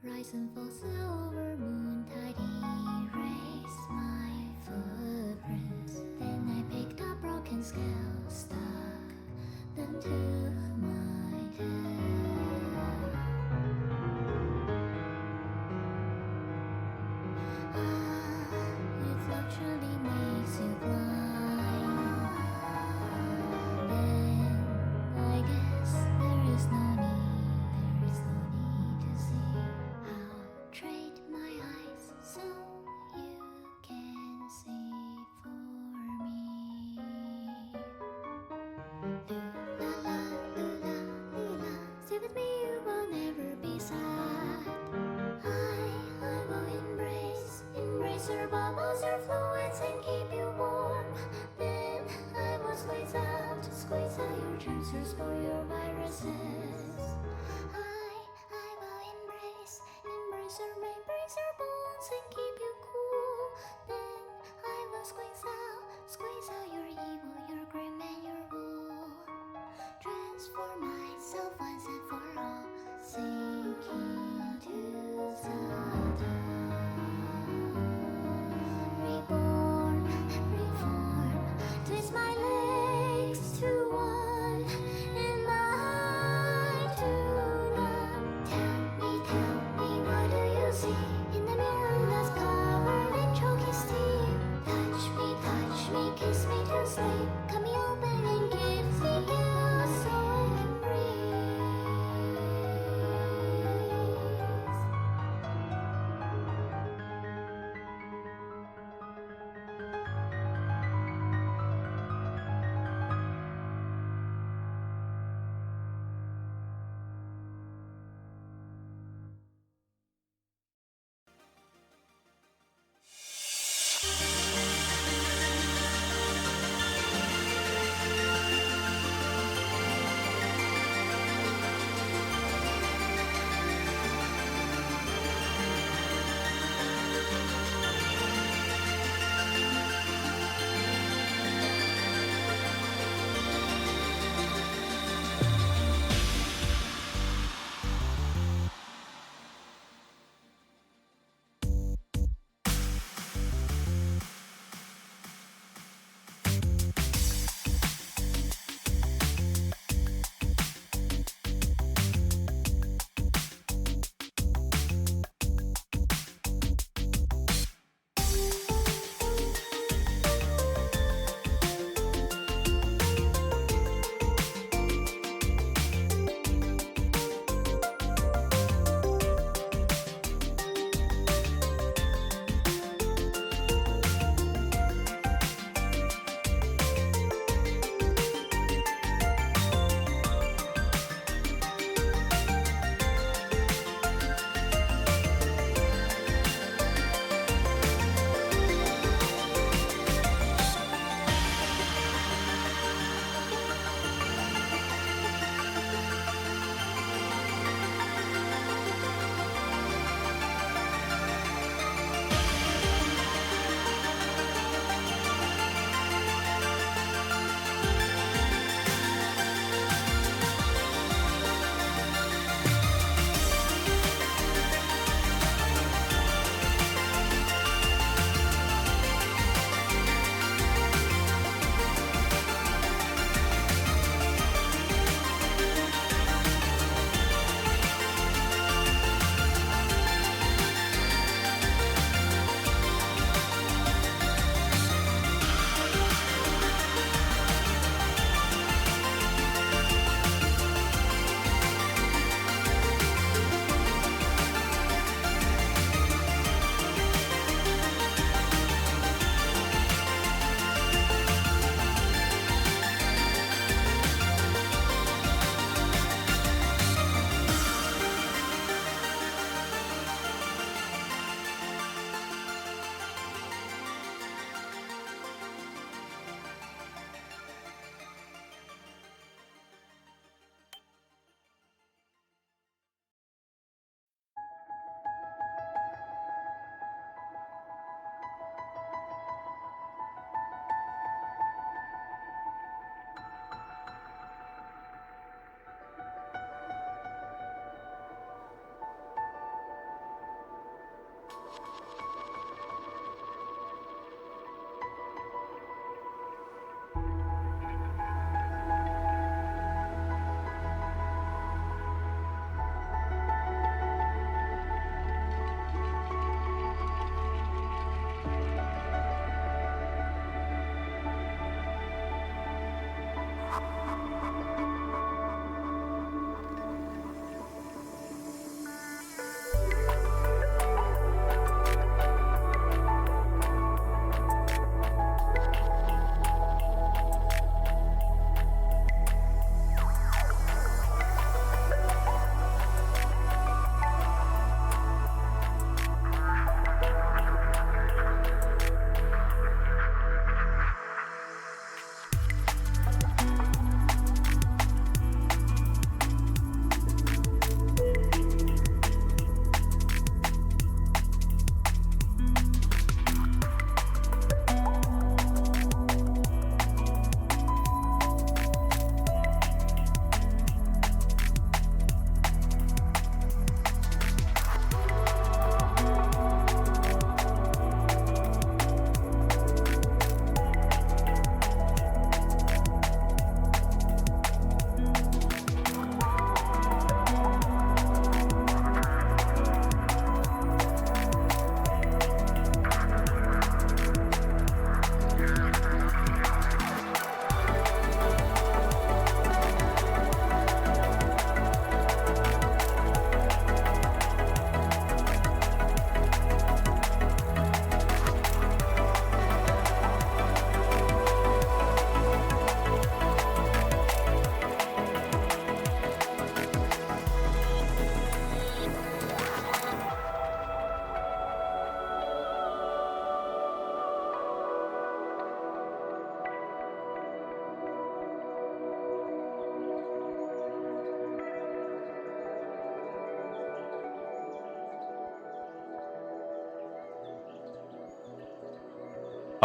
Rise and fall, silver moon, tide erase my footprints. Then I picked up broken scale, stuck them to my tail. If love truly makes you blind, then I guess there is no need to see. I'll trade my eyes so you can see for me. Lula, lula, lula, stay with me, you will never be sad. I will embrace your bubbles, your fluids, and keep you warm. Then I will squeeze out your germs, your spore, your viruses. I will embrace your bones and keep you cool. Then I will squeeze out your evil, your grim, and your wool. Transform myself once and for all, sinking to Satan. Reborn, reform, twist my legs to one, and my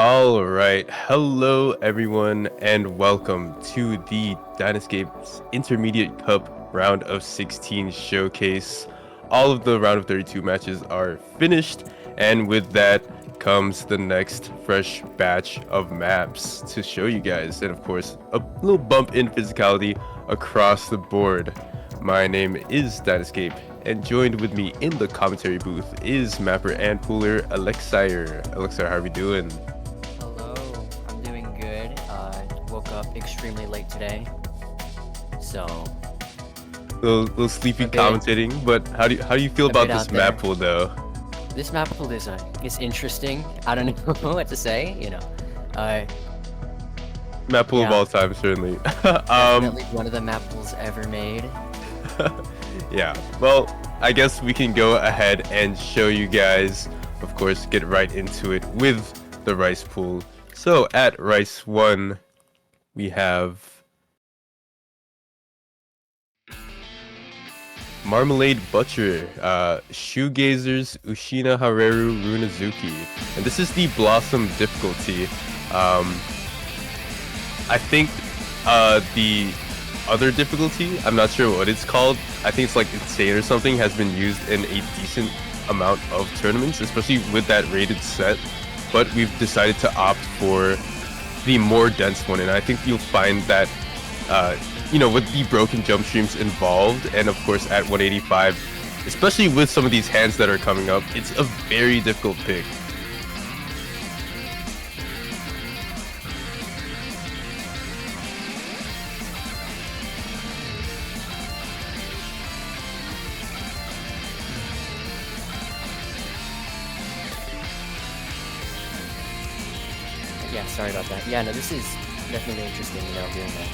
All right, hello everyone, and welcome to the Dynascape's Intermediate Cup Round of 16 showcase. All of the round of 32 matches are finished, and with that comes the next fresh batch of maps to show you guys, and of course, a little bump in physicality across the board. My name is Dynascape, and joined with me in the commentary booth is mapper and pooler Alexire. Alexire, how are we doing? Hello, I'm doing good. Woke up extremely late today, so Little sleepy a bit commentating, but how do you feel a about bit this out there. map pool though? This map pool is interesting. I don't know what to say. Uh, Map pool of yeah, all time, certainly. definitely one of the map pools ever made. Yeah. Well, I guess we can go ahead and show you guys. Of course, get right into it with the rice pool. So at rice 1, we have Marmalade Butcher, Shoegazers, Ushina Hareru Runazuki. And this is the Blossom difficulty. I think the other difficulty, I'm not sure what it's called, I think it's like Insane or something, has been used in a decent amount of tournaments, especially with that rated set. But we've decided to opt for the more dense one, and I think you'll find that with the broken jump streams involved, and of course at 185, especially with some of these hands that are coming up, it's a very difficult pick. Yeah, sorry about that. Yeah, no, this is definitely interesting. Doing that.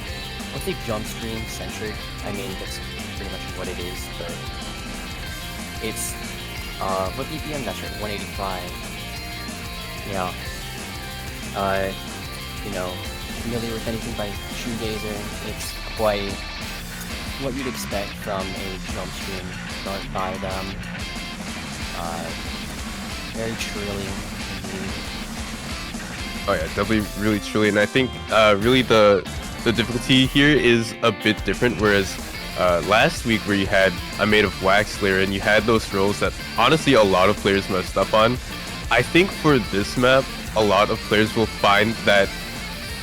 Mostly jump stream centric. I mean, that's pretty much what it is. But it's what BPM? That's right, 185. Yeah. Familiar with anything by Shoegazer? It's quite what you'd expect from a jump stream by them. Very trilly indeed. Oh yeah, definitely really truly, and I think really the difficulty here is a bit different. Whereas last week where you had a made of wax layer and you had those rolls that honestly a lot of players messed up on, I think for this map a lot of players will find that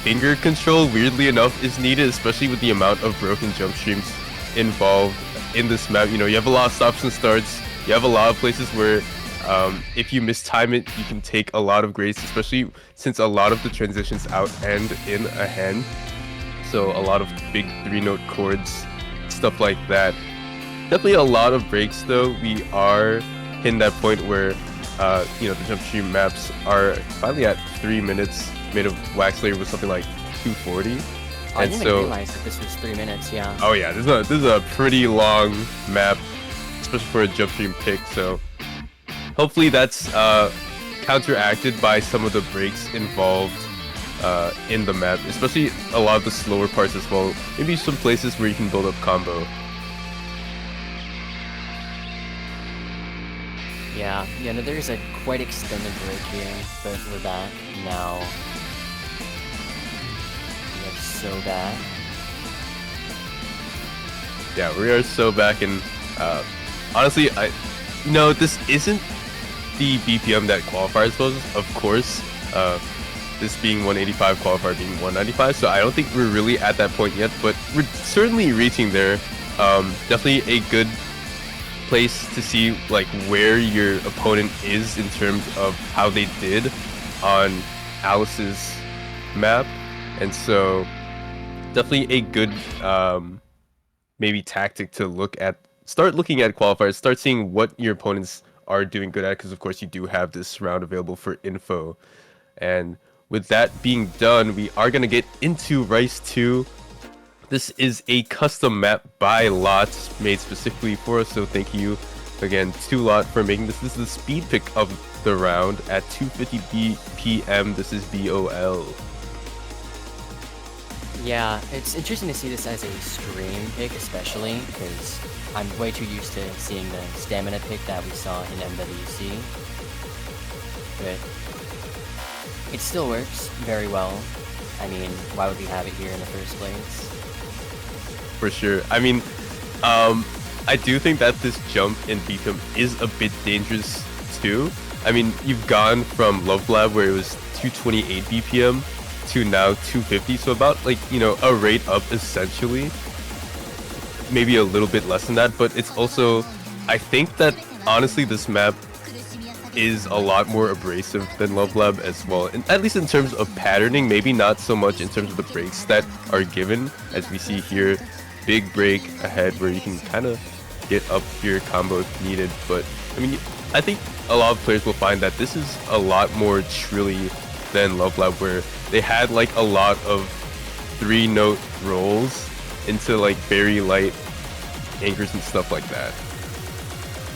finger control, weirdly enough, is needed, especially with the amount of broken jump streams involved in this map. You have a lot of stops and starts. You have a lot of places where if you mistime it, you can take a lot of grades, especially since a lot of the transitions out end in a hand. So a lot of big 3-note chords, stuff like that. Definitely a lot of breaks though. We are hitting that point where the jump stream maps are finally at 3 minutes. Made of wax layer was something like 240. I didn't even realize that this was 3 minutes. Yeah. Oh yeah, this is a pretty long map, especially for a jump stream pick. So hopefully that's counteracted by some of the breaks involved in the map, especially a lot of the slower parts as well. Maybe some places where you can build up combo. Yeah, no, there's a quite extended break here, but we're back now. We have so back. Yeah, we are so back, and honestly, this isn't the BPM that qualifiers was, of course. This being 185, qualifier being 195, so I don't think we're really at that point yet, but we're certainly reaching there. Definitely a good place to see like where your opponent is in terms of how they did on Alice's map, and so definitely a good maybe tactic to start looking at qualifiers, start seeing what your opponents are doing good at, because of course you do have this round available for info. And with that being done, we are going to get into Rice 2. This is a custom map by Lot, made specifically for us, so thank you again to Lot for making this. This is the speed pick of the round at 2:50 p.m. This is BOL. Yeah, it's interesting to see this as a scream pick, especially because I'm way too used to seeing the stamina pick that we saw in MWC. But it still works very well. I mean, why would we have it here in the first place? For sure. I mean, I do think that this jump in BPM is a bit dangerous too. I mean, you've gone from Love Lab where it was 228 BPM to now 250, so about like, you know, a rate up essentially. Maybe a little bit less than that, but it's also, I think that honestly this map is a lot more abrasive than Love Lab as well, and at least in terms of patterning, maybe not so much in terms of the breaks that are given, as we see here. Big break ahead where you can kind of get up your combo if needed, but I mean, I think a lot of players will find that this is a lot more trilly than Love Lab, where they had like a lot of 3-note rolls into like very light anchors and stuff like that.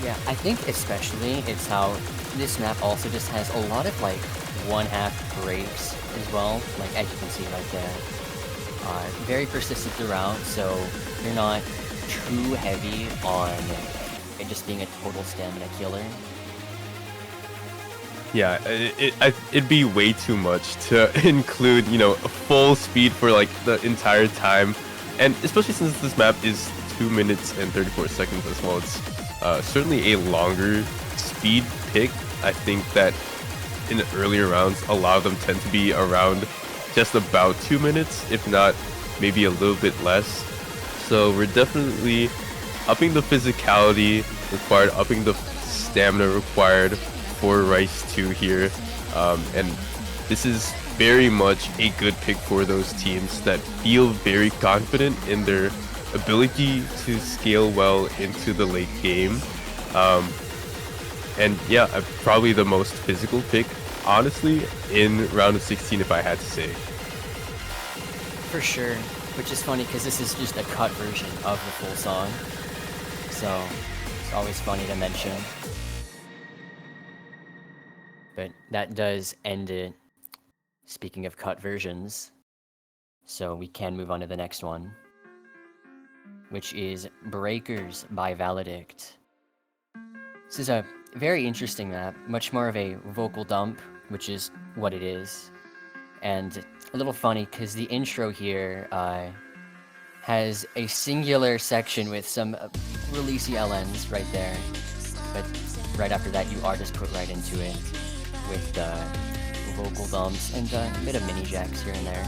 Yeah, I think especially it's how this map also just has a lot of like 1/2 breaks as well, like as you can see right there. Very persistent throughout, so you're not too heavy on it just being a total stamina killer. Yeah, it'd be way too much to include, you know, a full speed for like the entire time, and especially since this map is 2 minutes and 34 seconds as well. It's certainly a longer speed pick. I think that in the earlier rounds, a lot of them tend to be around just about 2 minutes, if not maybe a little bit less. So we're definitely upping the physicality required, upping the stamina required for Rice 2 here, and this is very much a good pick for those teams that feel very confident in their ability to scale well into the late game. And yeah, probably the most physical pick, honestly, in round of 16 if I had to say. For sure, which is funny because this is just a cut version of the full song, so it's always funny to mention. But that does end it, speaking of cut versions, so we can move on to the next one, which is Breakers by Valedict. This is a very interesting map, much more of a vocal dump, which is what it is. And a little funny, because the intro here has a singular section with some releasey LNs right there. But right after that, you are just put right into it with vocal dumps and a bit of mini jacks here and there.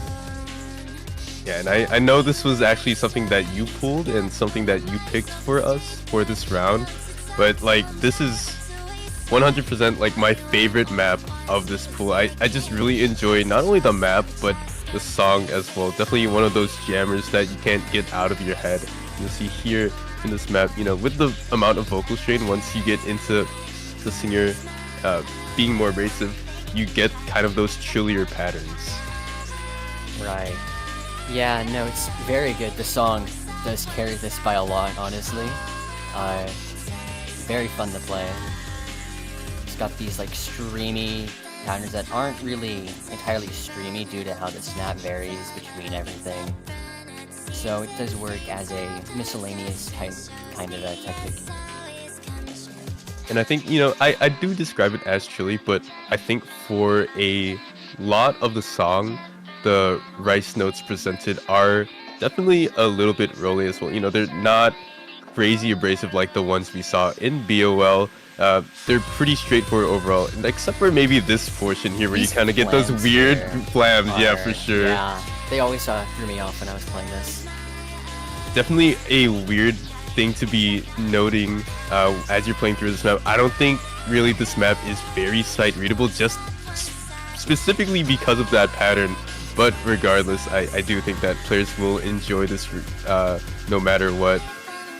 Yeah, and I know this was actually something that you pulled and something that you picked for us for this round, but like this is 100% like my favorite map of this pool. I just really enjoy not only the map but the song as well. Definitely one of those jammers that you can't get out of your head. You'll see here in this map, you know, with the amount of vocal strain, once you get into the singer being more abrasive, you get kind of those chillier patterns. Right. Yeah, no, it's very good. The song does carry this by a lot, honestly. Very fun to play. It's got these like streamy patterns that aren't really entirely streamy due to how the snap varies between everything. So it does work as a miscellaneous kind of a technique. And I think, you know, I do describe it as chilly, but I think for a lot of the song, the Rice notes presented are definitely a little bit rolly as well. You know, they're not crazy abrasive like the ones we saw in BOL. They're pretty straightforward overall, and except for maybe this portion here where These you kind of get those weird flams. Yeah, for sure. Yeah, they always threw me off when I was playing this. Definitely a weird thing to be noting as you're playing through this map. I don't think really this map is very sight readable, just specifically because of that pattern. But regardless, I do think that players will enjoy this no matter what.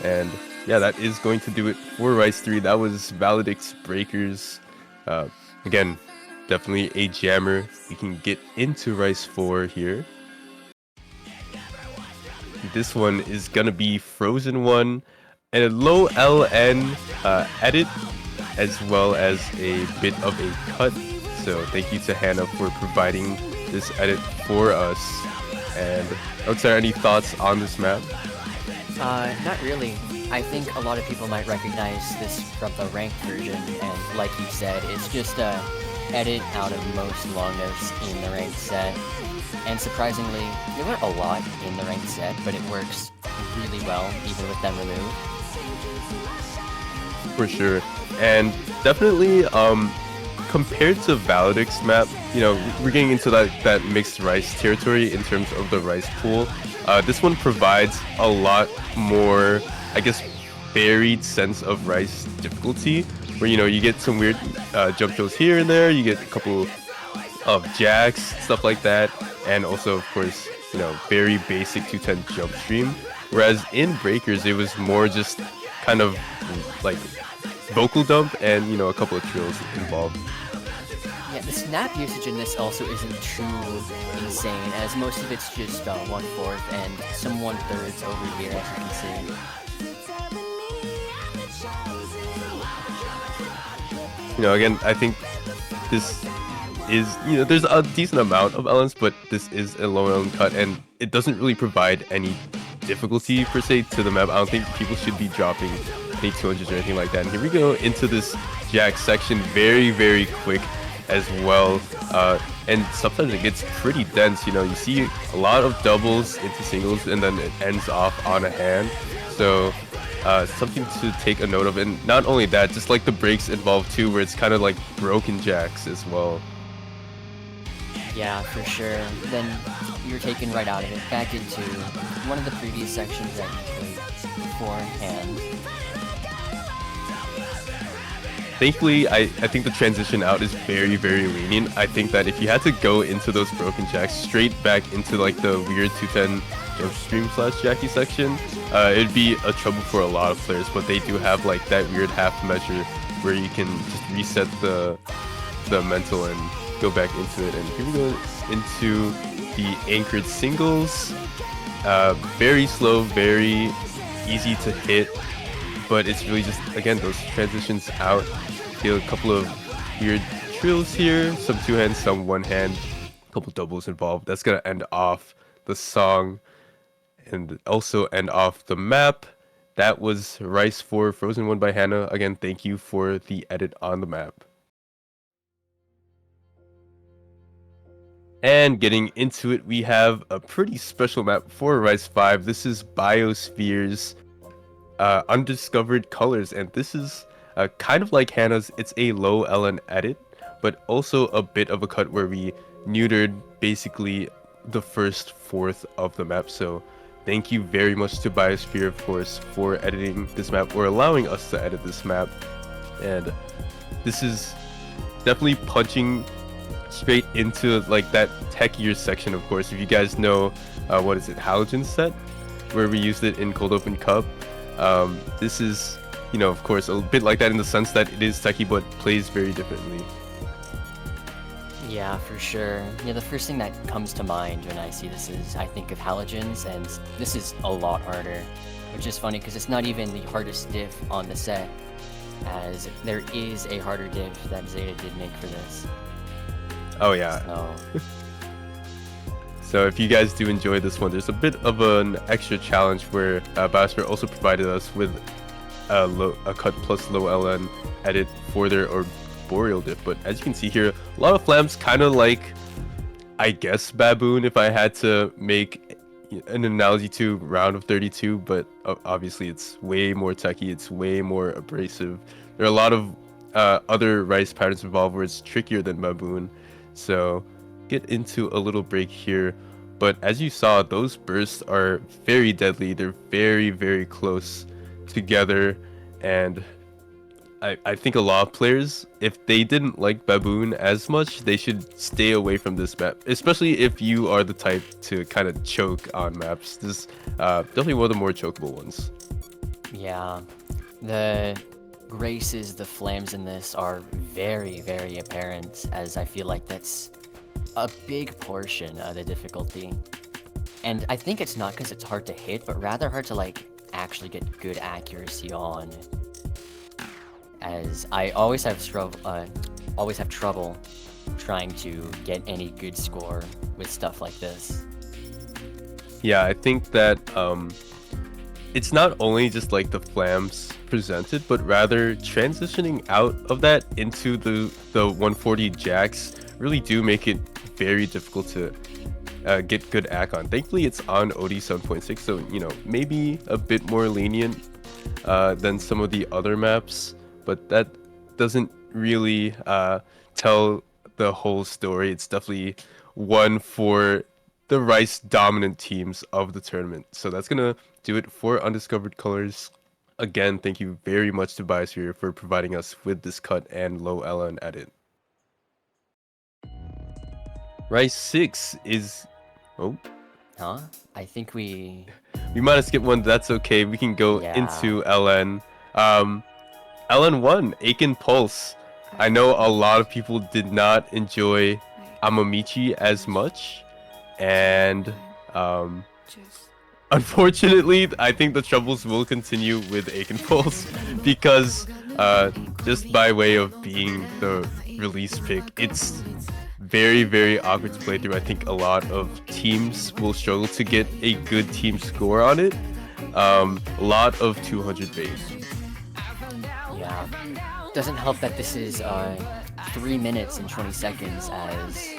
And yeah, that is going to do it for Rice 3. That was Valedict's Breakers. Again, definitely a jammer. We can get into Rice 4 here. This one is gonna be Frozen 1 and a low LN edit, as well as a bit of a cut. So thank you to Hannah for providing this edit for us. And outside, any thoughts on this map? Not really. I think a lot of people might recognize this from the ranked version, and like you said, it's just a edit out of most long notes in the ranked set. And surprisingly, there weren't a lot in the ranked set, but it works really well, even with them removed. For sure. And definitely, compared to Valedict's map, you know, we're getting into that mixed rice territory in terms of the rice pool. This one provides a lot more, I guess, varied sense of rice difficulty, where, you know, you get some weird jump shows here and there, you get a couple of jacks, stuff like that, and also, of course, you know, very basic 210 jump stream. Whereas in Breakers, it was more just kind of like vocal dump and, you know, a couple of trills involved. Yeah, the snap usage in this also isn't too insane, as most of it's just 1/4 and some 1/3 over here, as you can see. You know, again, I think this is, you know, there's a decent amount of elements, but this is a low element cut, and it doesn't really provide any difficulty per se to the map. I don't think people should be dropping any 200s or anything like that. And here we go into this jack section, very, very quick as well. And sometimes it gets pretty dense. You know, you see a lot of doubles into singles, and then it ends off on a hand. So something to take a note of. And not only that, just like the breaks involved too, where it's kind of like broken jacks as well. Yeah, for sure. Then you're taken right out of it, back into one of the previous sections that you played beforehand. Thankfully, I think the transition out is very, very lenient. I think that if you had to go into those broken jacks straight back into like the weird 210 jump stream / Jackie section, it'd be a trouble for a lot of players. But they do have like that weird half measure where you can just reset the mental and go back into it. And here we go into the anchored singles. Very slow, very easy to hit, but it's really just, again, those transitions out. Feel a couple of weird trills here, some two hands, some one hand, a couple doubles involved. That's gonna end off the song and also end off the map. That was Rice 4, Frozen 1 by Hannah. Again, thank you for the edit on the map. And getting into it, we have a pretty special map for Rice 5. This is Biospheres, Undiscovered Colors, and this is kind of like Hannah's. It's a low LN edit, but also a bit of a cut where we neutered basically the first fourth of the map. So thank you very much to Biosphere, of course, for editing this map, or allowing us to edit this map. And this is definitely punching straight into like that techier section. Of course, if you guys know what is it, Halogen set, where we used it in Cold Open Cup, this is, you know, of course, a bit like that in the sense that it is techie but plays very differently. Yeah, for sure. Yeah, the first thing that comes to mind when I see this is I think of halogens, and this is a lot harder, which is funny because it's not even the hardest diff on the set, as there is a harder diff that Zeta did make for this. Oh yeah. So if you guys do enjoy this one, there's a bit of an extra challenge where Biosphere also provided us with a cut plus low LN edit for their arboreal diff. But as you can see here, a lot of flams, kind of like, I guess, Baboon, if I had to make an analogy to Round of 32, but obviously it's way more techy, it's way more abrasive. There are a lot of other Rice patterns involved where it's trickier than Baboon. So get into a little break here, but as you saw, those bursts are very deadly. They're very, very close together, and I think a lot of players, if they didn't like Baboon as much, they should stay away from this map, especially if you are the type to kind of choke on maps. This is definitely one of the more chokeable ones. Yeah, the graces, the flames in this are very, very apparent, as I feel like that's a big portion of the difficulty. And I think it's not because it's hard to hit, but rather hard to like actually get good accuracy on, as I always have trouble trying to get any good score with stuff like this. Yeah, I think that it's not only just like the flams presented, but rather transitioning out of that into the 140 jacks really do make it very difficult to get good ack on. Thankfully, it's on OD 7.6, so you know, maybe a bit more lenient than some of the other maps, but that doesn't really tell the whole story. It's definitely one for the Rice dominant teams of the tournament. So that's gonna do it for Undiscovered Colors. Again, thank you very much to Biosphere for providing us with this cut and low LN edit. Rice 6 is... Oh, Huh? I think we we might have skipped one. That's okay. We can go Yeah. into LN. LN1, Aiken Pulse. I know a lot of people did not enjoy Amamichi as much. And unfortunately, I think the troubles will continue with Aiken Pulse because just by way of being the release pick, it's very, very awkward to play through. I think a lot of teams will struggle to get a good team score on it. A lot of 200 base. Yeah. Doesn't help that this is 3 minutes and 20 seconds, as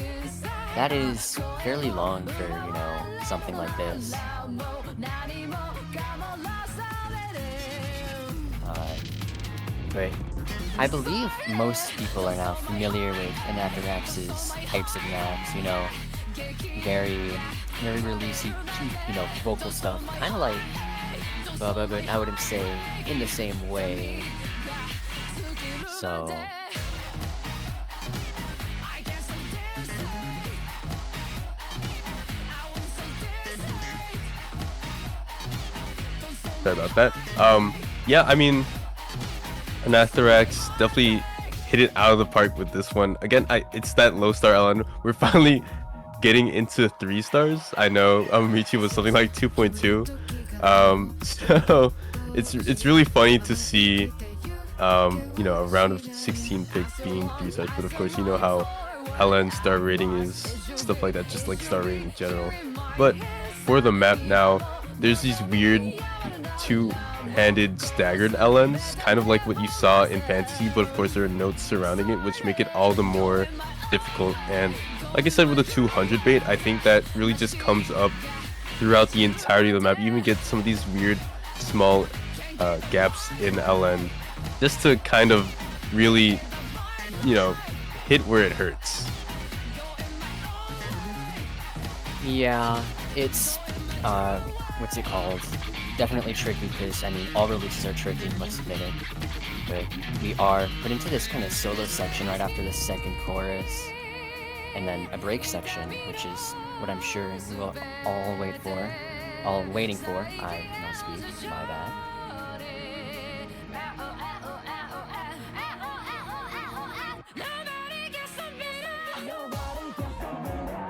that is fairly long for, you know, something like this. But I believe most people are now familiar with Anatherax's types of maps, you know, very releasey, you know, vocal stuff, kind of like Bubba, but I wouldn't say in the same way. So Sorry about that. Yeah, I mean, Anatherax definitely hit it out of the park with this one. Again, it's that low star LN. We're finally getting into 3 stars. I know Amamichi was something like 2.2. So it's really funny to see, you know, a round of 16 pick being 3 stars. But of course, you know how LN star rating is, stuff like that, just like star rating in general. But for the map now, there's these weird two-handed staggered LNs, kind of like what you saw in Fantasy, but of course there are notes surrounding it, which make it all the more difficult. And like I said, with the 200 bait, I think that really just comes up throughout the entirety of the map. You even get some of these weird small gaps in LN, just to kind of really, you know, hit where it hurts. yeah, it's what's it called? Definitely tricky, because I mean all releases are tricky, must admit it. But we are put into this kind of solo section right after the second chorus, and then a break section, which is what I'm sure we will all waiting for. I cannot speak, my bad.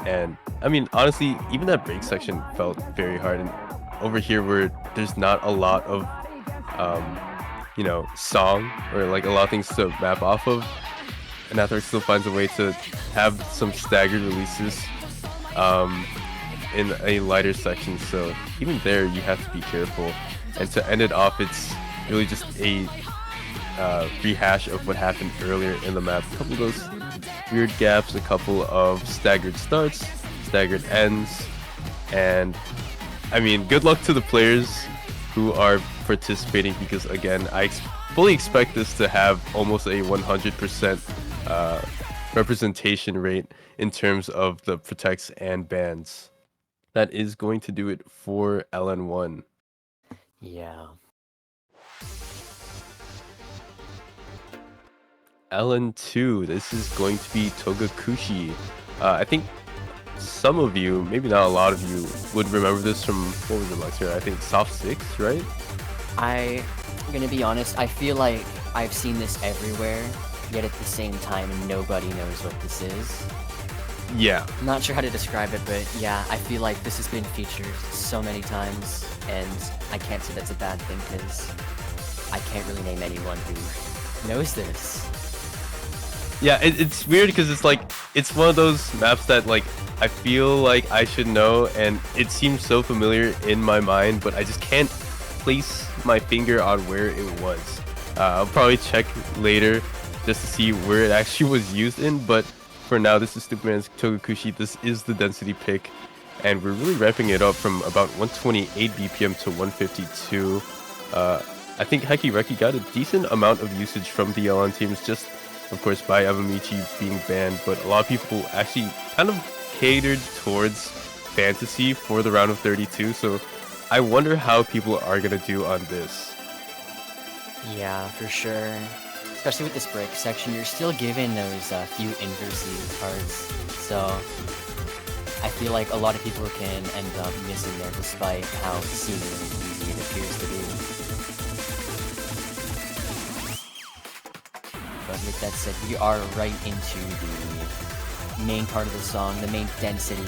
And I mean, honestly, even that break section felt very hard. And over here, where there's not a lot of, you know, song or like a lot of things to map off of, Anatherax still finds a way to have some staggered releases in a lighter section. So even there, you have to be careful. And to end it off, it's really just a rehash of what happened earlier in the map. A couple of those weird gaps, a couple of staggered starts, staggered ends, and I mean, good luck to the players who are participating, because again, I fully expect this to have almost a 100% representation rate in terms of the protects and bans. That is going to do it for LN1. Yeah. LN2, this is going to be Togakushi. I think some of you, maybe not a lot of you, would remember this from, what was it like here? I think Soft 6, right? I'm gonna be honest, I feel like I've seen this everywhere, yet at the same time nobody knows what this is. Yeah. I'm not sure how to describe it, but yeah, I feel like this has been featured so many times, and I can't say that's a bad thing, because I can't really name anyone who knows this. Yeah, it's weird because it's like, it's one of those maps that like, I feel like I should know, and it seems so familiar in my mind, but I just can't place my finger on where it was. I'll probably check later just to see where it actually was used in, but for now, this is Superman's Togakushi. This is the density pick, and we're really ramping it up from about 128 BPM to 152. I think Heki Reki got a decent amount of usage from the LN teams, just of course by Avamichi being banned, but a lot of people actually kind of catered towards fantasy for the round of 32, so I wonder how people are gonna do on this. Yeah, for sure. Especially with this break section, you're still given those few inverse cards, so I feel like a lot of people can end up missing there despite how seemingly easy it appears to be. But with that said, we are right into the main part of the song, the main density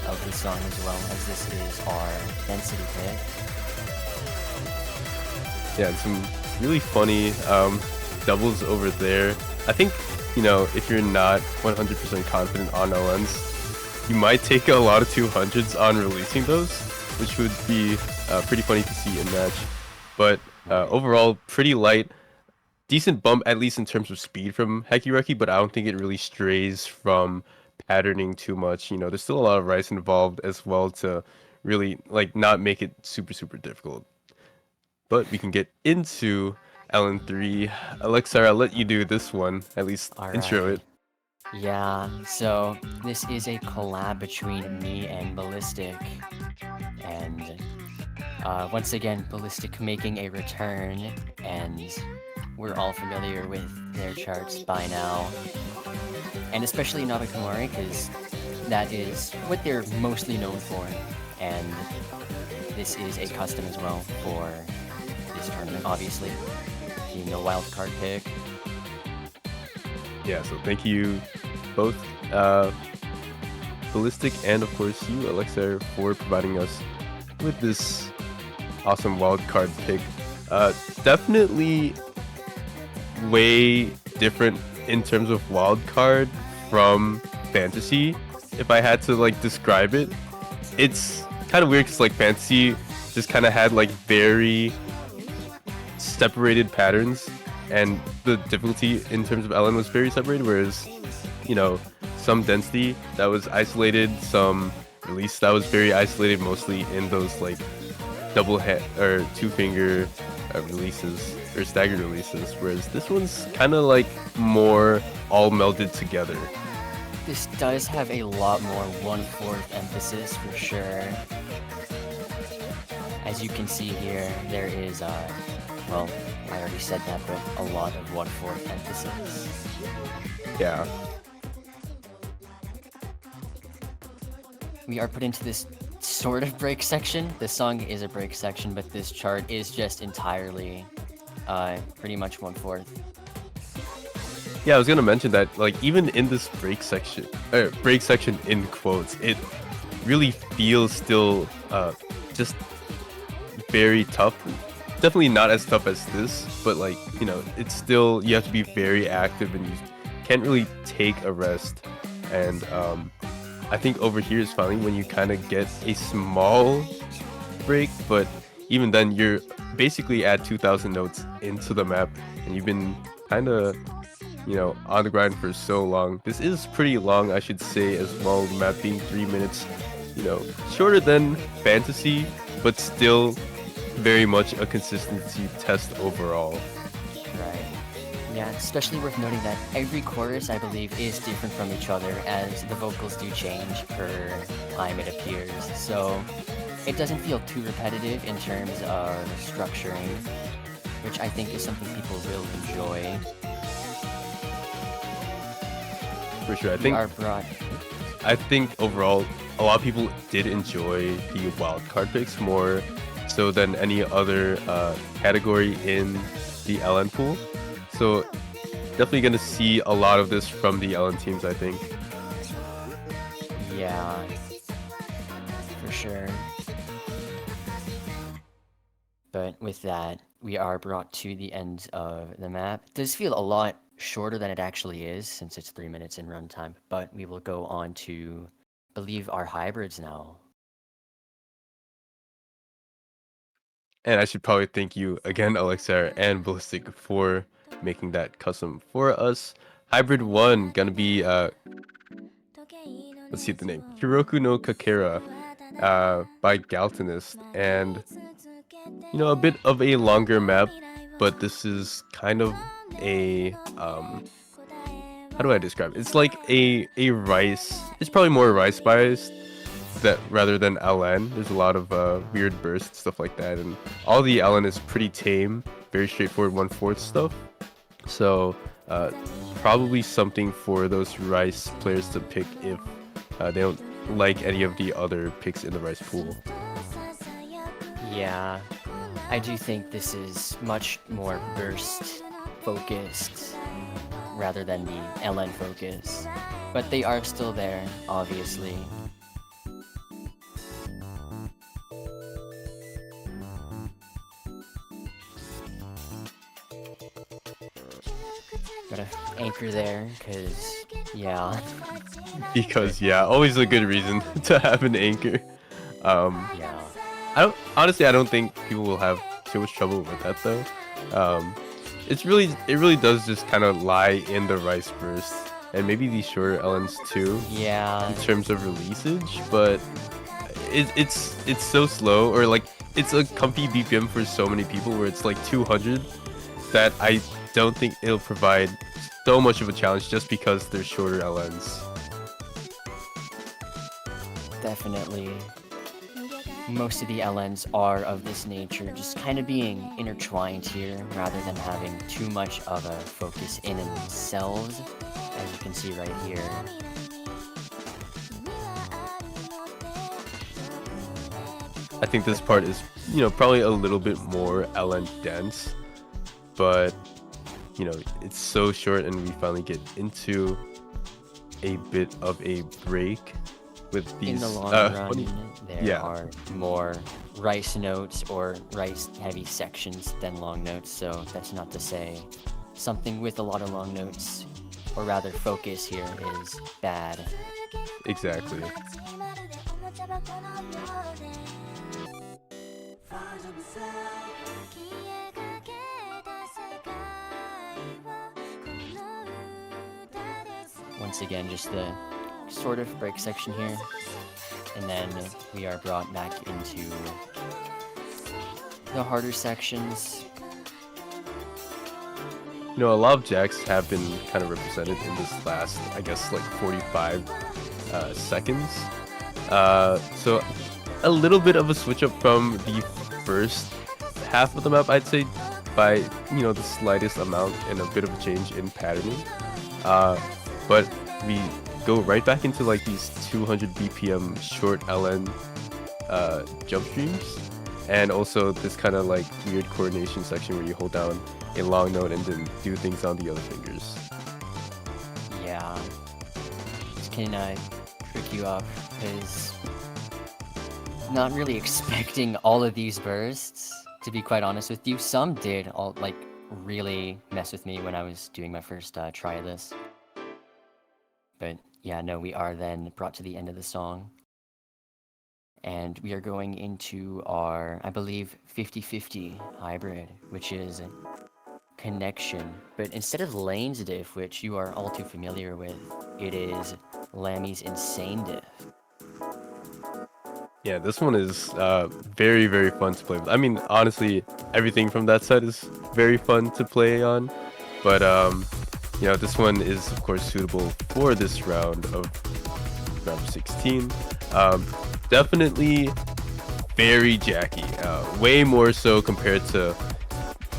of the song as well, as this is our density pick. Yeah, and some really funny doubles over there. I think, if you're not 100% confident on LNs, you might take a lot of 200s on releasing those, which would be pretty funny to see in match. But overall, pretty light. Decent bump, at least in terms of speed from Heki Reki, but I don't think it really strays from patterning too much. There's still a lot of rice involved as well to really not make it super, super difficult. But we can get into LN3. Alexar, I'll let you do this one, at least intro Alright. it. Yeah, so this is a collab between me and Ballistic. And once again, Ballistic making a return, and we're all familiar with their charts by now. And especially Nabekamori, because that is what they're mostly known for. And this is a custom as well for this tournament, obviously. Being a wild card pick. Yeah, so thank you both, Ballistic and of course you, Alexar, for providing us with this awesome wildcard pick. Definitely way different in terms of wildcard from fantasy. If I had to describe it, it's kind of weird because fantasy just kind of had very separated patterns, and the difficulty in terms of LN was very separated, whereas some density that was isolated, some release that was very isolated, mostly in those double head or two finger releases or staggered releases, whereas this one's kind of more all melded together. This does have a lot more 1/4 emphasis for sure. As you can see here, there is well, I already said that, but a lot of 1/4 emphasis. Yeah. We are put into this sort of break section. The song is a break section, but this chart is just entirely pretty much 1/4. Yeah, I was gonna mention that even in this break section in quotes, it really feels still just very tough. Definitely not as tough as this, but it's still, you have to be very active and you can't really take a rest. And I think over here is finally when you kind of get a small break, but even then you're basically at 2,000 notes into the map and you've been kind of on the grind for so long. This is pretty long, I should say, as well, the map being 3 minutes, shorter than fantasy, but still very much a consistency test overall. Right. Yeah, it's especially worth noting that every chorus, I believe, is different from each other, as the vocals do change per time it appears. So it doesn't feel too repetitive in terms of structuring, which I think is something people will enjoy. For sure, I think overall a lot of people did enjoy the wildcard picks more so than any other category in the LN pool. So definitely gonna see a lot of this from the LN teams, I think. Yeah, for sure. But with that, we are brought to the end of the map. It does feel a lot shorter than it actually is, since it's 3 minutes in runtime, but we will go on to, believe, our hybrids now. And I should probably thank you again, Alexar and Ballistic, for making that custom for us. Hybrid 1 gonna be let's see the name. Hiroku no Kakera by Galtonist, and a bit of a longer map, but this is kind of a how do I describe it? It's like a rice. It's probably more rice biased that rather than LN. There's a lot of weird bursts, stuff like that, and all the LN is pretty tame, very straightforward 1/4 stuff. So probably something for those rice players to pick if they don't like any of the other picks in the rice pool. Yeah, I do think this is much more burst focused rather than the LN focus, but they are still there, obviously. Gotta anchor there, cause yeah. Because yeah, always a good reason to have an anchor. Yeah. I don't think people will have too much trouble with that though. It really does just kind of lie in the rice burst and maybe these shorter LNs too Yeah. in terms of releasage, but it's so slow, or like it's a comfy BPM for so many people where it's like 200 that I don't think it'll provide so much of a challenge just because they're shorter LNs. Definitely. Most of the LNs are of this nature, just kind of being intertwined here rather than having too much of a focus in themselves, as you can see right here. I think this part is, probably a little bit more LN dense, but it's so short, and we finally get into a bit of a break with these. In the long run, there yeah. are more rice notes or rice heavy sections than long notes, so that's not to say something with a lot of long notes, or rather focus here, is bad. Exactly. Once again, just the sort of break section here, and then we are brought back into the harder sections. A lot of jacks have been kind of represented in this last, I guess, like 45 seconds. So a little bit of a switch up from the first half of the map, I'd say, by the slightest amount, and a bit of a change in patterning. But we go right back into like these 200 BPM short LN jump streams, and also this kind of like weird coordination section where you hold down a long note and then do things on the other fingers. Yeah, this can trick you up, because not really expecting all of these bursts, to be quite honest with you. Some did really mess with me when I was doing my first try of this. But yeah, no, we are then brought to the end of the song. And we are going into our, I believe, 50-50 hybrid, which is connection. But instead of Lane's diff, which you are all too familiar with, it is Lammy's insane diff. Yeah, this one is very, very fun to play with. I mean, honestly, everything from that side is very fun to play on. But this one is, of course, suitable for this round of round 16. Definitely very jacky, way more so compared to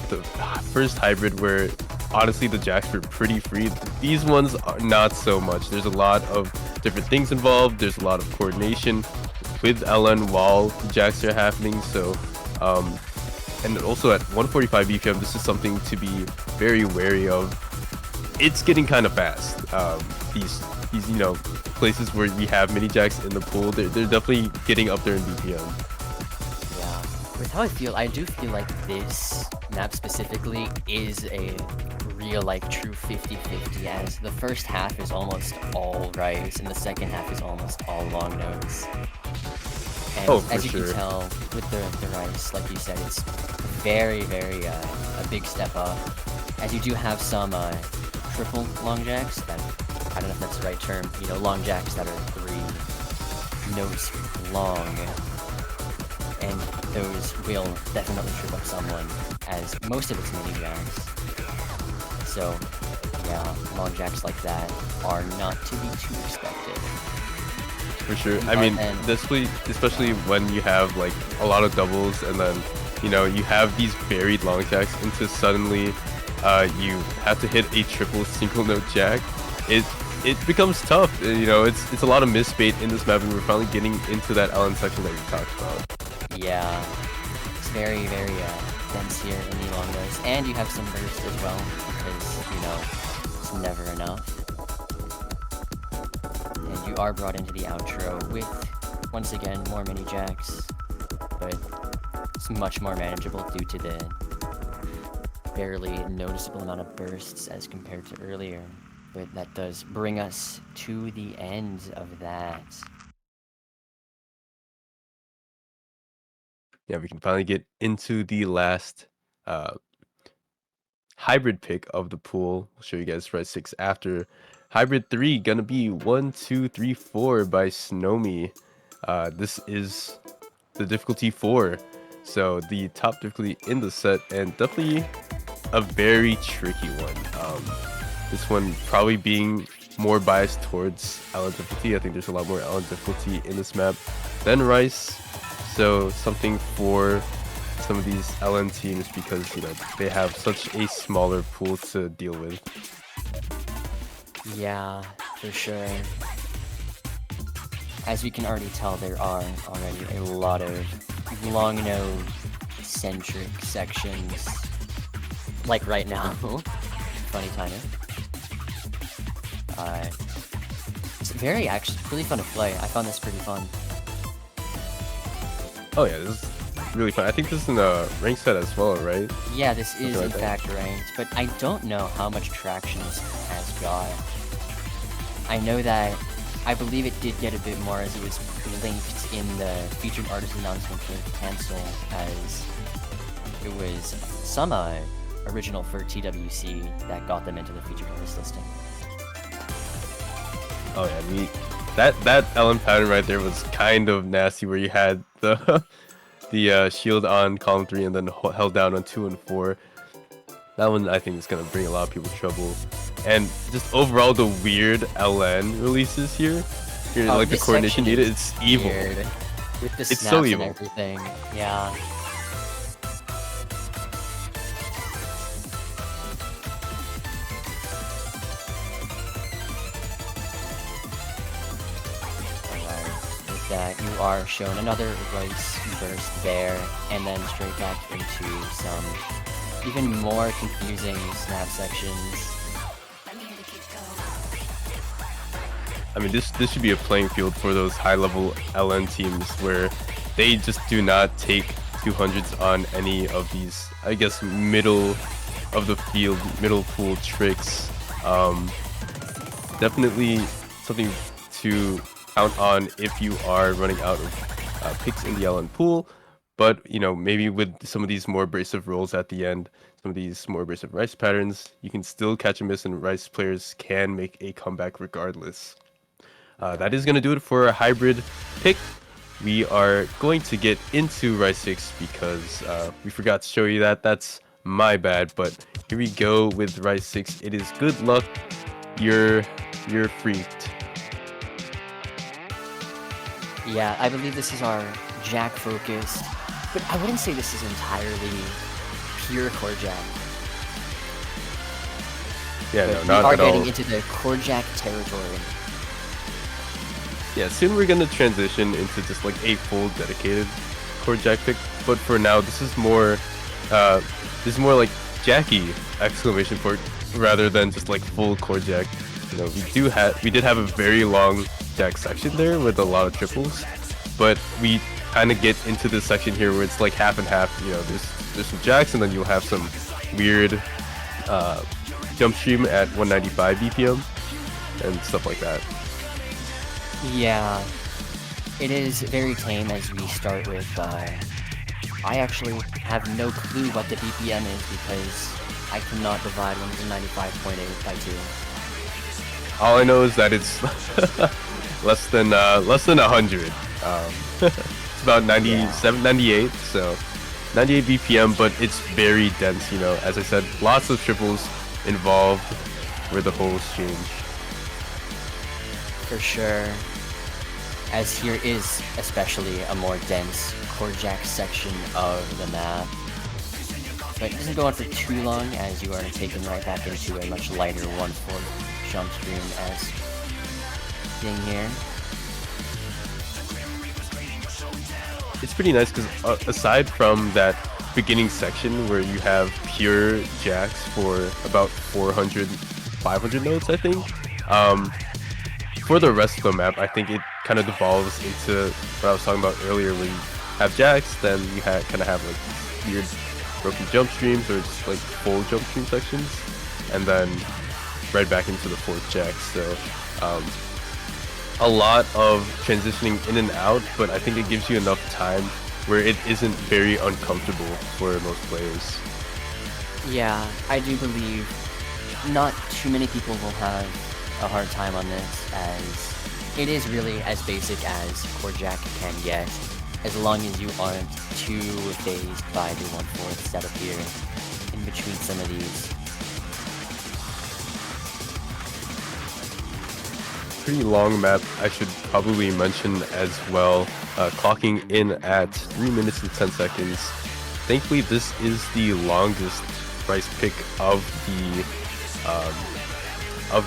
the first hybrid, where honestly the jacks were pretty free. These ones are not so much. There's a lot of different things involved. There's a lot of coordination with LN while the jacks are happening. So, and also at 145 BPM, this is something to be very wary of. It's getting kind of fast. These places where we have mini jacks in the pool, they're definitely getting up there in BPM. Yeah, with how I do feel like this map specifically is a real true 50-50, as the first half is almost all rice and the second half is almost all long notes. And Oh, for as you sure. can tell with the rice, like you said, it's very, very a big step up. As you do have some triple long jacks that, I don't know if that's the right term, you know, long jacks that are 3 notes long. And those will definitely trip up someone, as most of it's mini jacks. So, yeah, long jacks like that are not to be too expected. For sure. I mean, especially when you have like a lot of doubles, and then you know you have these buried long jacks into suddenly you have to hit a triple single note jack. It becomes tough. You know, it's a lot of misbait in this map, and we're finally getting into that LN section that you talked about. Yeah, it's very, very dense here in the long nose, and you have some burst as well, because, you know, it's never enough. And you are brought into the outro with, once again, more mini jacks, but it's much more manageable due to the barely noticeable amount of bursts as compared to earlier. But that does bring us to the end of that. Yeah, we can finally get into the last hybrid pick of the pool. I'll show you guys Red 6 after. Hybrid 3 gonna be 1, 2, 3, 4 by Snomi. This is the difficulty 4. So the top difficulty in the set, and definitely a very tricky one. This one probably being more biased towards LN difficulty. I think there's a lot more LN difficulty in this map than Rice. So something for some of these LN teams, because you know they have such a smaller pool to deal with. Yeah, for sure. As we can already tell, there are already a lot of long node centric sections. Like right now. Funny timing. It's very actually really fun to play. I found this pretty fun. Oh yeah, this is really fun. I think this is in a ranked set as well, right? Yeah, this is like in that. fact ranked, but I don't know how much traction this has got. I know that I believe it did get a bit more as it was linked in the featured artist announcement for Cancel, as it was some original for TWC that got them into the featured artist listing. Oh yeah, that LN pattern right there was kind of nasty, where you had the the shield on column 3 and then held down on 2 and 4. That one I think is gonna bring a lot of people trouble, and just overall the weird LN releases here. Like the This coordination section needed, is it's evil. weird. With the It's snaps so and evil. everything. Yeah. With that, you are shown another rice burst there, and then straight back into some even more confusing snap sections. I mean, this should be a playing field for those high-level LN teams where they just do not take 200s on any of these, I guess, middle of the field, middle pool tricks. Definitely something to count on if you are running out of picks in the LN pool. But, you know, maybe with some of these more abrasive rolls at the end, some of these more abrasive Rice patterns, you can still catch a miss, and Rice players can make a comeback regardless. That is going to do it for a hybrid pick. We are going to get into Rice 6 because we forgot to show you that. That's my bad, but here we go with Rice 6. It is good luck. You're freaked. Yeah, I believe this is our jack focused, but I wouldn't say this is entirely pure core jack. Yeah, But no, not we are at all. getting into the core jack territory. Yeah, soon we're going to transition into just like a full dedicated core jack pick, but for now this is more like Jackie exclamation point rather than just like full core jack. You know, we did have a very long jack section there with a lot of triples, but we kind of get into this section here where it's like half and half. You know, there's some jacks, and then you'll have some weird jump stream at 195 BPM and stuff like that. Yeah. It is very tame as we start with, I actually have no clue what the BPM is because I cannot divide 195.8 by 2. All I know is that it's less than 100. It's about 97, 98, so 98 BPM, but it's very dense. You know, as I said, lots of triples involved with the whole exchange. For sure. As here is especially a more dense core jack section of the map. But it doesn't go on for too long as you are taken right back into a much lighter 1/4 jump stream as thing here. It's pretty nice because aside from that beginning section where you have pure jacks for about 400, 500 notes, I think. For the rest of the map, I think it kind of devolves into what I was talking about earlier, where you have jacks, then you kind of have like these weird broken jump streams or just like full jump stream sections, and then right back into the fourth jack. So a lot of transitioning in and out, but I think it gives you enough time where it isn't very uncomfortable for most players. Yeah, I do believe not too many people will have a hard time on this, as it is really as basic as core jack can get, as long as you aren't too phased by the 1/4 setup here in between some of these. Pretty long map, I should probably mention as well, clocking in at 3 minutes and 10 seconds. Thankfully, this is the longest rice pick of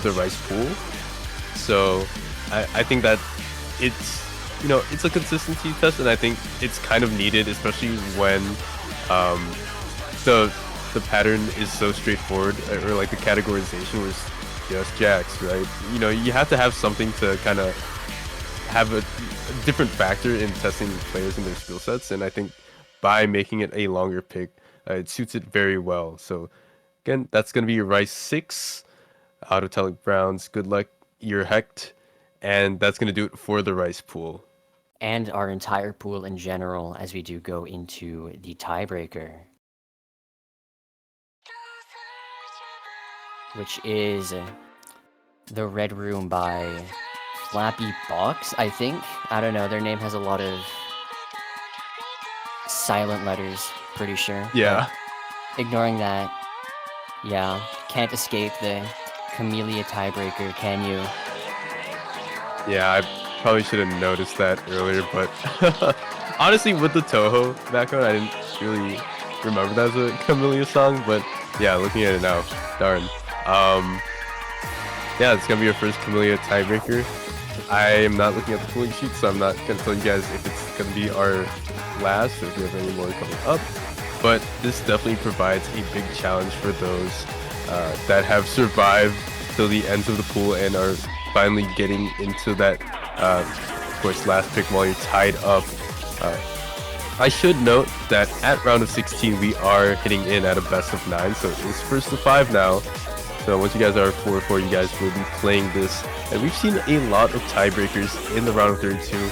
the rice pool, so I think that it's, you know, it's a consistency test, and I think it's kind of needed, especially when the pattern is so straightforward, or like the categorization was just jacks, right? You know, you have to have something to kind of have a different factor in testing players and their skill sets, and I think by making it a longer pick, it suits it very well. So again, that's going to be your rice 6 out of Telic Browns. Good luck, you're hecked, and that's going to do it for the rice pool. And our entire pool in general, as we do go into the tiebreaker, which is the Red Room by Flappy Box, I think. I don't know, their name has a lot of silent letters, pretty sure. Yeah. But ignoring that, yeah, can't escape the Camellia tiebreaker, can you? Yeah, I probably should have noticed that earlier, but honestly, with the Toho background, I didn't really remember that as a Camellia song, but yeah, looking at it now, darn. Yeah, it's gonna be your first Camellia tiebreaker. I am not looking at the pooling sheet, so I'm not gonna tell you guys if it's gonna be our last or if we have any more coming up, but this definitely provides a big challenge for those that have survived till the ends of the pool and are finally getting into that, of course, last pick while you're tied up. I should note that at round of 16 we are hitting in at a best of 9, so it's first to 5 now. So once you guys are 4-4, you guys will be playing this, and we've seen a lot of tiebreakers in the round of 32.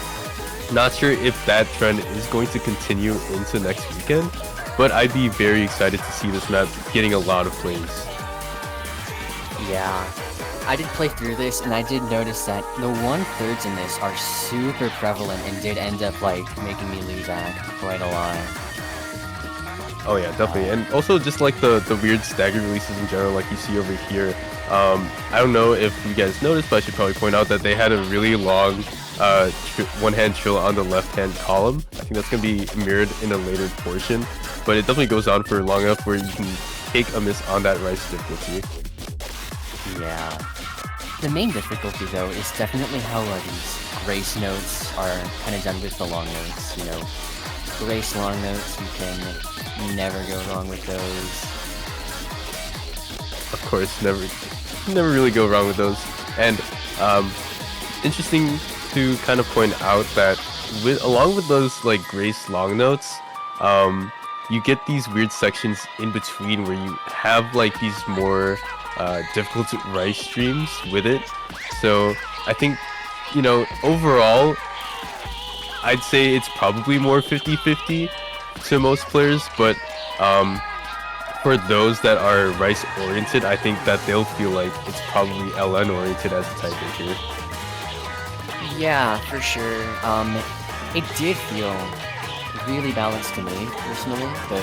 Not sure if that trend is going to continue into next weekend, but I'd be very excited to see this map getting a lot of plays. Yeah, I did play through this, and I did notice that the 1/3s in this are super prevalent and did end up, like, making me lose at quite a lot. Oh yeah, definitely. And also just like the weird staggered releases in general, like you see over here. I don't know if you guys noticed, but I should probably point out that they had a really long one-hand trill on the left-hand column. I think that's going to be mirrored in a later portion, but it definitely goes on for long enough where you can take a miss on that rice difficulty. Yeah. The main difficulty, though, is definitely how these grace notes are kind of done with the long notes, you know. Grace long notes, you can never go wrong with those. Of course, never really go wrong with those. And interesting to kind of point out that along with those like grace long notes, you get these weird sections in between where you have like these more difficult rice streams with it. So I think, you know, overall I'd say it's probably more 50-50 to most players, but for those that are Rice oriented, I think that they'll feel like it's probably LN oriented as a tiebreaker. Yeah, for sure. It did feel really balanced to me personally, but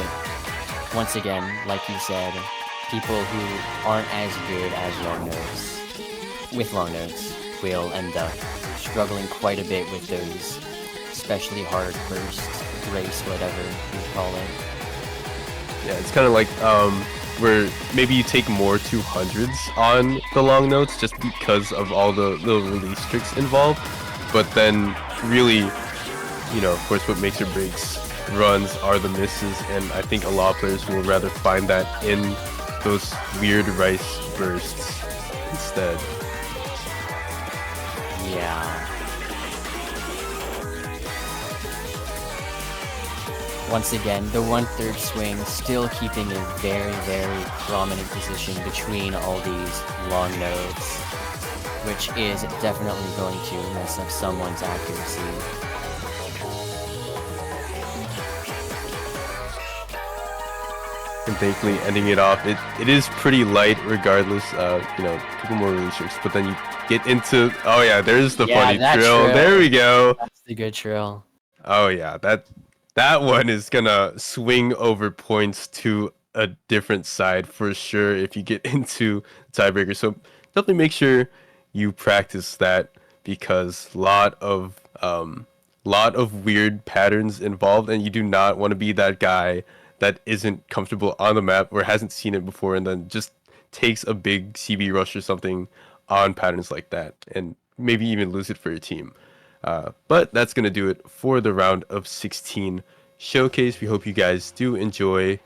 once again, like you said, people who aren't as good as long notes with long notes will end up struggling quite a bit with those especially hard burst, race, whatever you call it. Yeah, it's kind of like where maybe you take more 200s on the long notes just because of all the little release tricks involved, but then really, you know, of course, what makes or breaks runs are the misses, and I think a lot of players will rather find that in those weird Rice bursts instead. Yeah. Once again, the 1/3 swing still keeping a very, very prominent position between all these long notes, which is definitely going to mess up someone's accuracy. And thankfully ending it off, it is pretty light regardless, you know, a couple more release tricks, but then you get into, oh yeah, there's the funny that trill. There we go. That's the good trill. Oh yeah, that one is gonna swing over points to a different side for sure if you get into tiebreaker. So definitely make sure you practice that because lot of weird patterns involved, and you do not want to be that guy that isn't comfortable on the map or hasn't seen it before and then just takes a big CB rush or something on patterns like that and maybe even lose it for your team. But that's going to do it for the round of 16 showcase. We hope you guys do enjoy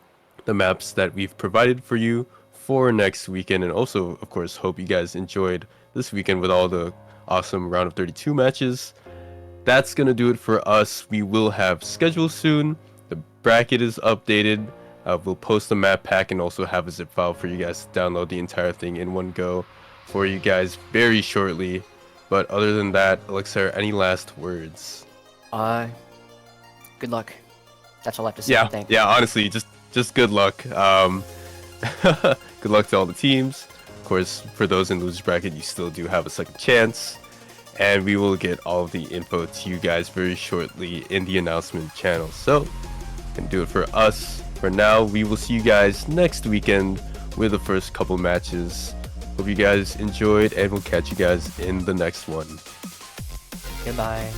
the maps that we've provided for you for next weekend, and also, of course, hope you guys enjoyed this weekend with all the awesome round of 32 matches. That's going to do it for us. We will have schedules soon. The bracket is updated. We'll post the map pack and also have a zip file for you guys to download the entire thing in one go for you guys very shortly. But other than that, Elixir, any last words? Good luck. That's all I have to say. Yeah, honestly, just good luck. Good luck to all the teams. Of course, for those in losers bracket, you still do have a second chance. And we will get all of the info to you guys very shortly in the announcement channel. So, gonna do it for us. For now, we will see you guys next weekend with the first couple matches. Hope you guys enjoyed, and we'll catch you guys in the next one. Goodbye.